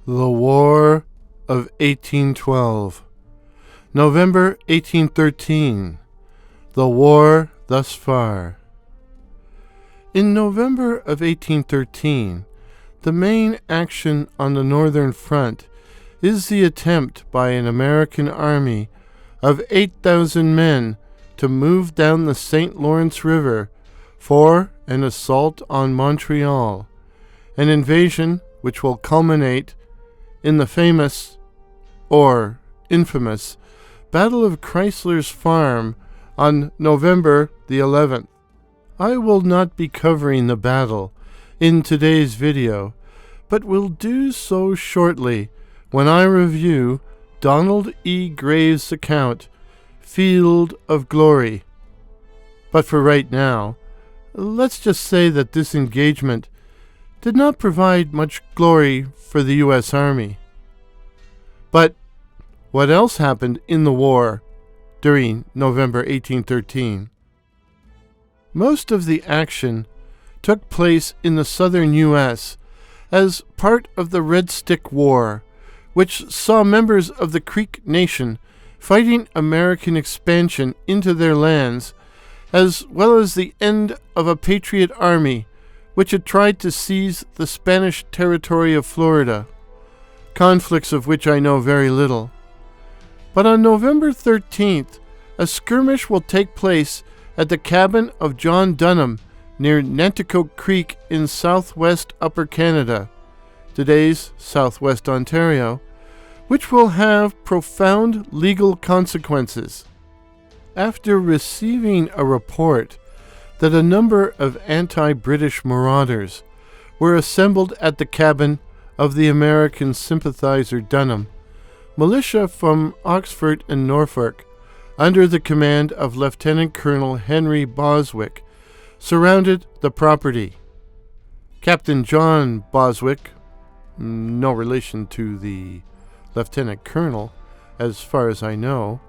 The War of 1812. November 1813. The war thus far. In November of 1813, the main action on the Northern Front is the attempt by an American army of 8,000 men to move down the St. Lawrence River for an assault on Montreal, an invasion which will culminate in the famous, or infamous, Battle of Chrysler's Farm on November the 11th. I will not be covering the battle in today's video, but will do so shortly when I review Donald E. Graves' account, Field of Glory. But for right now, let's just say that this engagement did not provide much glory for the U.S. Army. But what else happened in the war during November 1813? Most of the action took place in the southern U.S. as part of the Red Stick War, which saw members of the Creek Nation fighting American expansion into their lands, as well as the end of a Patriot army which had tried to seize the Spanish territory of Florida, conflicts of which I know very little. But on November 13th, a skirmish will take place at the cabin of John Dunham near Nanticoke Creek in southwest Upper Canada, today's southwest Ontario, which will have profound legal consequences. After receiving a report that a number of anti-British marauders were assembled at the cabin of the American sympathizer Dunham, militia from Oxford and Norfolk, under the command of Lieutenant Colonel Henry Boswick, surrounded the property. Captain John Boswick, no relation to the Lieutenant Colonel, as far as I know,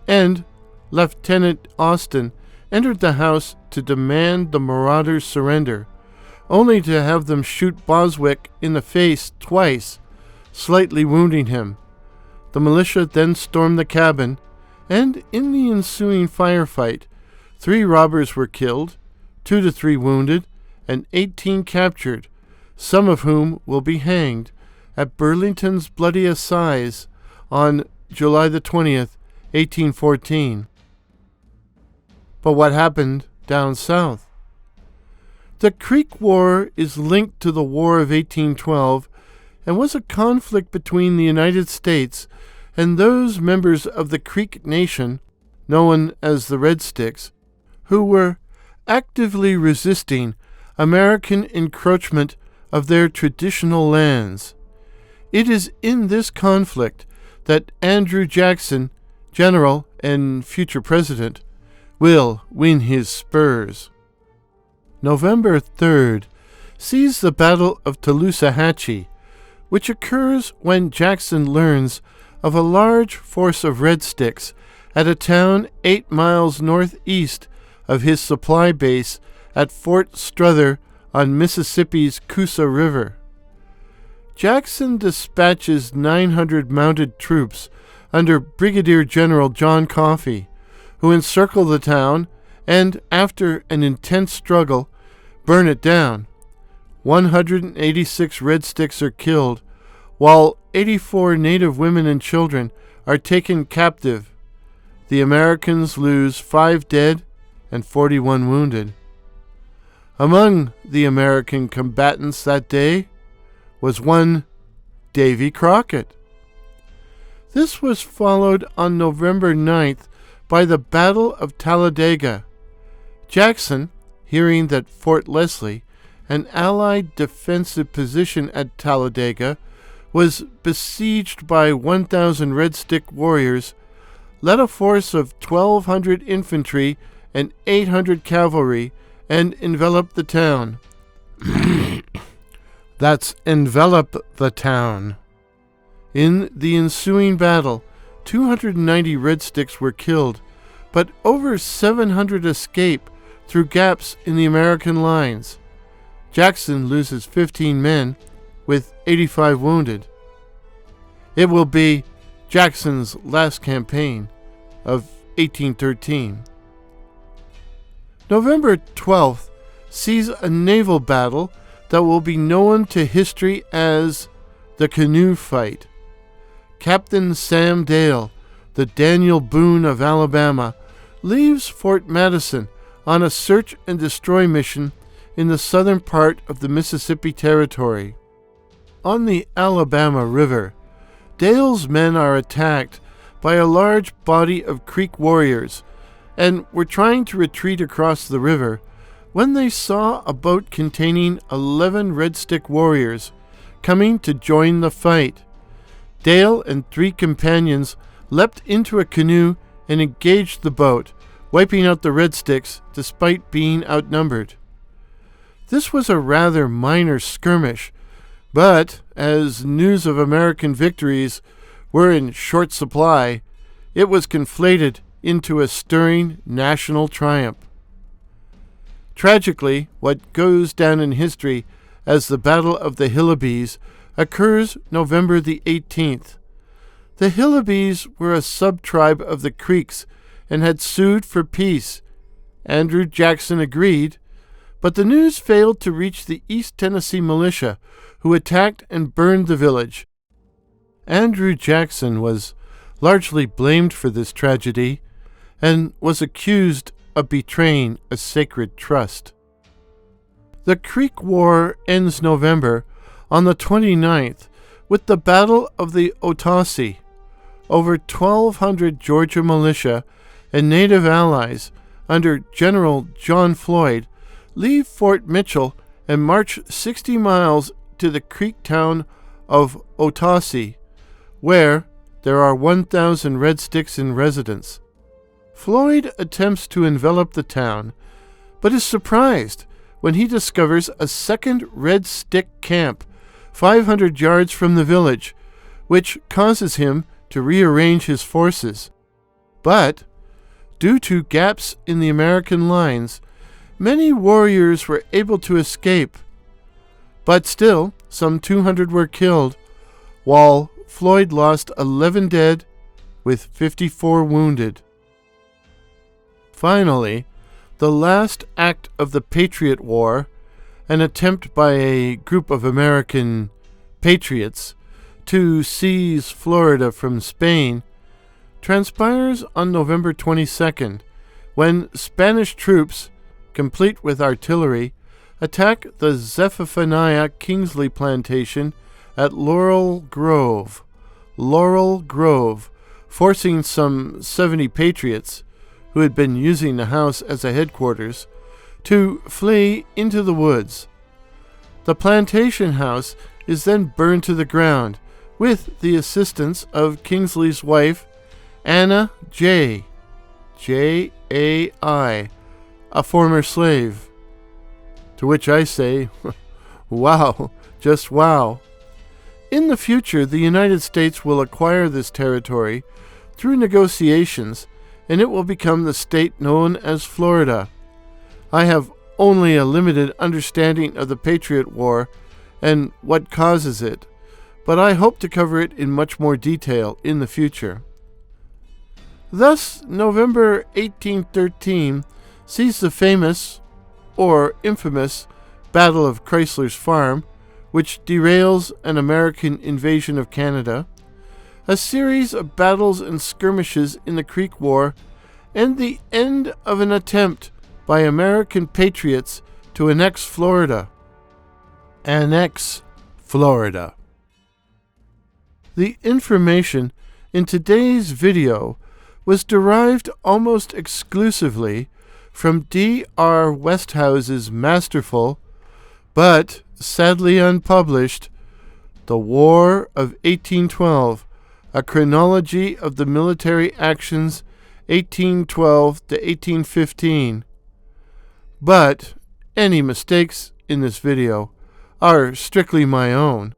and Lieutenant Austin entered the house to demand the marauders' surrender, only to have them shoot Boswick in the face twice, slightly wounding him. The militia then stormed the cabin, and in the ensuing firefight, 3 robbers were killed, 2 to 3 wounded, and 18 captured, some of whom will be hanged at Burlington's Bloody Assize on July the 20th, 1814. But what happened down south? The Creek War is linked to the War of 1812 and was a conflict between the United States and those members of the Creek Nation, known as the Red Sticks, who were actively resisting American encroachment of their traditional lands. It is in this conflict that Andrew Jackson, general and future president, will win his spurs. November 3rd sees the Battle of Tallusahatchee, which occurs when Jackson learns of a large force of Red Sticks at a town 8 miles northeast of his supply base at Fort Strother on Mississippi's Coosa River. Jackson dispatches 900 mounted troops under Brigadier General John Coffee, who encircle the town and, after an intense struggle, burn it down. 186 Red Sticks are killed, while 84 native women and children are taken captive. The Americans lose 5 dead and 41 wounded. Among the American combatants that day was one Davy Crockett. This was followed on November 9th by the Battle of Talladega. Jackson, hearing that Fort Leslie, an Allied defensive position at Talladega, was besieged by 1,000 Red Stick warriors, led a force of 1,200 infantry and 800 cavalry and enveloped the town. That's envelop the town. In the ensuing battle, 290 Red Sticks were killed, but over 700 escape through gaps in the American lines. Jackson loses 15 men, with 85 wounded. It will be Jackson's last campaign of 1813. November 12th sees a naval battle that will be known to history as the Canoe Fight. Captain Sam Dale, the Daniel Boone of Alabama, leaves Fort Madison on a search and destroy mission in the southern part of the Mississippi Territory. On the Alabama River, Dale's men are attacked by a large body of Creek warriors and were trying to retreat across the river when they saw a boat containing 11 Red Stick warriors coming to join the fight. Dale and 3 companions leapt into a canoe and engaged the boat, wiping out the Red Sticks despite being outnumbered. This was a rather minor skirmish, but as news of American victories were in short supply, it was conflated into a stirring national triumph. Tragically, what goes down in history as the Battle of the Hillabys occurs November the 18th. The Hillabys were a sub-tribe of the Creeks and had sued for peace. Andrew Jackson agreed, but the news failed to reach the East Tennessee militia, who attacked and burned the village. Andrew Jackson was largely blamed for this tragedy and was accused of betraying a sacred trust. The Creek War ends November on the 29th with the Battle of the Otosi. Over 1,200 Georgia militia and native allies under General John Floyd leave Fort Mitchell and march 60 miles to the creek town of Otosi, where there are 1,000 Red Sticks in residence. Floyd attempts to envelop the town, but is surprised when he discovers a second Red Stick camp 500 yards from the village, which causes him to rearrange his forces. But, due to gaps in the American lines, many warriors were able to escape. But still, some 200 were killed, while Floyd lost 11 dead with 54 wounded. Finally, the last act of the Patriot War, an attempt by a group of American Patriots to seize Florida from Spain, transpires on November 22nd, when Spanish troops, complete with artillery, attack the Zephaniah Kingsley plantation at Laurel Grove, forcing some 70 Patriots, who had been using the house as a headquarters, to flee into the woods. The plantation house is then burned to the ground with the assistance of Kingsley's wife, Anna J. J-A-I, a former slave. To which I say, wow, just wow. In the future, the United States will acquire this territory through negotiations, and it will become the state known as Florida. I have only a limited understanding of the Patriot War and what causes it, but I hope to cover it in much more detail in the future. Thus, November 1813 sees the famous, or infamous, Battle of Chrysler's Farm, which derails an American invasion of Canada, a series of battles and skirmishes in the Creek War, and the end of an attempt by American patriots to annex Florida. Annex Florida. The information in today's video was derived almost exclusively from D.R. Westhouse's masterful, but sadly unpublished, The War of 1812, a chronology of the military actions 1812 to 1815. But any mistakes in this video are strictly my own.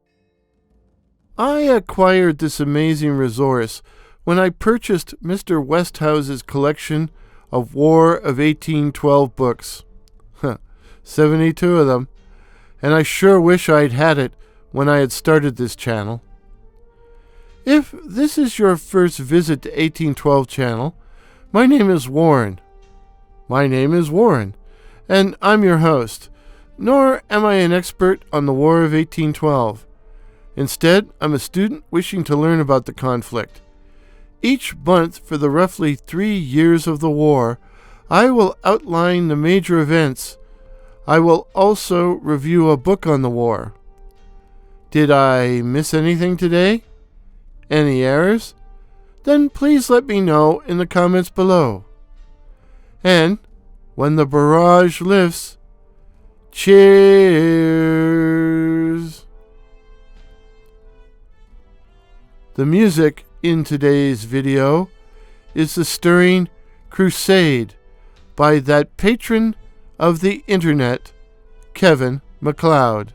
I acquired this amazing resource when I purchased Mr. Westhouse's collection of War of 1812 books. 72 of them, and I sure wish I'd had it when I had started this channel. If this is your first visit to 1812 channel, my name is Warren. And I'm your host. Nor am I an expert on the War of 1812. Instead, I'm a student wishing to learn about the conflict. Each month for the roughly 3 years of the war, I will outline the major events. I will also review a book on the war. Did I miss anything today? Any errors? Then please let me know in the comments below. And when the barrage lifts, cheers! The music in today's video is the stirring Crusade by that patron of the internet, Kevin MacLeod.